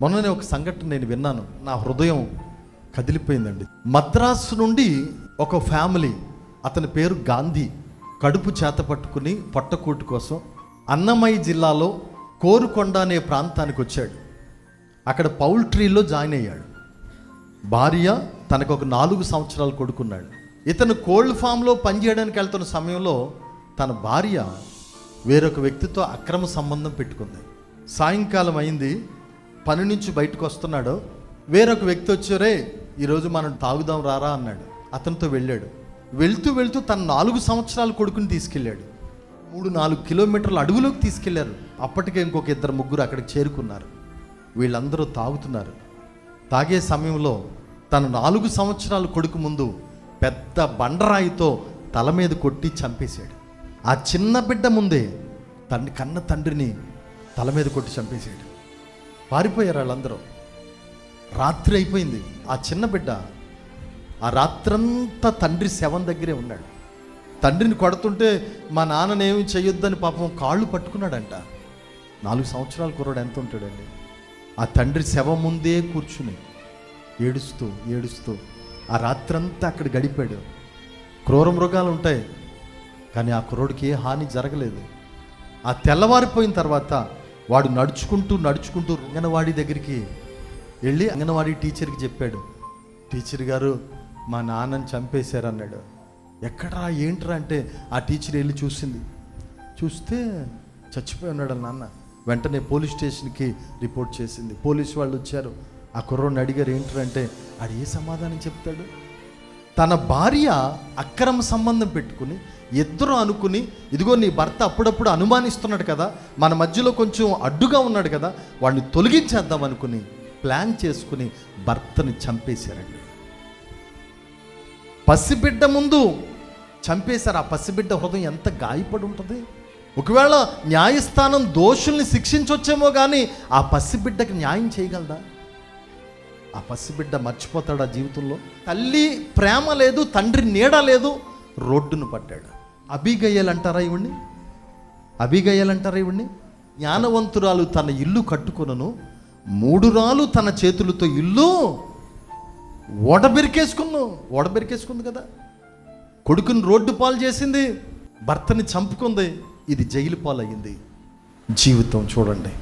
మొన్ననే ఒక సంఘటన నేను విన్నాను, నా హృదయం కదిలిపోయిందండి. మద్రాసు నుండి ఒక ఫ్యామిలీ, అతని పేరు గాంధీ, కడుపు చేత పట్టుకుని పొట్టకూటి కోసం అన్నమయ్య జిల్లాలో కోరుకొండ అనే ప్రాంతానికి వచ్చాడు. అక్కడ పౌల్ట్రీలో జాయిన్ అయ్యాడు. భార్య, తనకు ఒక 4 సంవత్సరాలు కొడుకున్నాడు. ఇతను కోల్డ్ ఫామ్లో పనిచేయడానికి వెళ్తున్న సమయంలో తన భార్య వేరొక వ్యక్తితో అక్రమ సంబంధం పెట్టుకుంది. సాయంకాలం అయింది, పని నుంచి బయటకు వస్తున్నాడు. వేరొక వ్యక్తి వచ్చారే, ఈరోజు మనం తాగుదాం రారా అన్నాడు. అతనితో వెళ్ళాడు. వెళ్తూ తన 4 సంవత్సరాల కొడుకుని తీసుకెళ్ళాడు. 3-4 కిలోమీటర్ల అడవులోకి తీసుకెళ్లారు. అప్పటికే ఇంకొక 2-3 అక్కడికి చేరుకున్నారు. వీళ్ళందరూ తాగుతున్నారు. తాగే సమయంలో తన 4 సంవత్సరాల కొడుకు ముందు పెద్ద బండరాయితో తల మీద కొట్టి చంపేశాడు. ఆ చిన్న బిడ్డ ముందే కన్న తండ్రిని తల మీద కొట్టి చంపేశాడు. పారిపోయారు వాళ్ళందరూ. రాత్రి అయిపోయింది. ఆ చిన్న బిడ్డ ఆ రాత్రంతా తండ్రి శవం దగ్గరే ఉన్నాడు. తండ్రిని కొడుతుంటే మా నాన్ననేమి చేయొద్దని పాపం కాళ్ళు పట్టుకున్నాడంట. 4 సంవత్సరాల కుర్రాడు ఎంత ఉంటాడండి? ఆ తండ్రి శవం ముందే కూర్చుని ఏడుస్తూ ఆ రాత్రంతా అక్కడ గడిపాడు. క్రూర మృగాలు ఉంటాయి, కానీ ఆ కుర్రోడికి ఏ హాని జరగలేదు. ఆ తెల్లవారిపోయిన తర్వాత వాడు నడుచుకుంటూ అంగన్వాడీ దగ్గరికి వెళ్ళి అంగన్వాడీ టీచర్కి చెప్పాడు, టీచర్ గారు మా నాన్నని చంపేశారు అన్నాడు. ఎక్కడ్రా ఏంట్రా అంటే ఆ టీచర్ వెళ్ళి చూస్తే చచ్చిపోయి ఉన్నాడు నాన్న. వెంటనే పోలీస్ స్టేషన్కి రిపోర్ట్ చేసింది. పోలీసు వాళ్ళు వచ్చారు. ఆ కుర్రోడిని అడిగారు, ఏంట్రా అంటే ఆడు ఏ సమాధానం చెప్తాడు? తన భార్య అక్రమ సంబంధం పెట్టుకుని ఇద్దరు అనుకుని, ఇదిగో నీ భర్త అప్పుడప్పుడు అనుమానిస్తున్నాడు కదా, మన మధ్యలో కొంచెం అడ్డుగా ఉన్నాడు కదా, వాడిని తొలగించేద్దాం అనుకుని ప్లాన్ చేసుకుని భర్తని చంపేశారండి. పసిబిడ్డ ముందు చంపేశారు. ఆ పసిబిడ్డ హృదయం ఎంత గాయపడి ఉంటుంది. ఒకవేళ న్యాయస్థానం దోషుల్ని శిక్షించొచ్చేమో కానీ ఆ పసిబిడ్డకి న్యాయం చేయగలదా? ఆ పసిబిడ్డ మర్చిపోతాడు ఆ జీవితంలో. తల్లి ప్రేమ లేదు, తండ్రి నీడ లేదు, రోడ్డును పడ్డాడు. అబీగయల్ అంటారా ఇవిడిని? జ్ఞానవంతురాలు తన ఇల్లు కట్టుకొనను, 3 రాళ్ళు తన చేతులతో ఇల్లు ఓడబెరికేసుకుంది కదా. కొడుకుని రోడ్డు పాలు చేసింది, భర్తని చంపుకుంది. ఇది జైలు పాలయ్యింది. జీవితం చూడండి.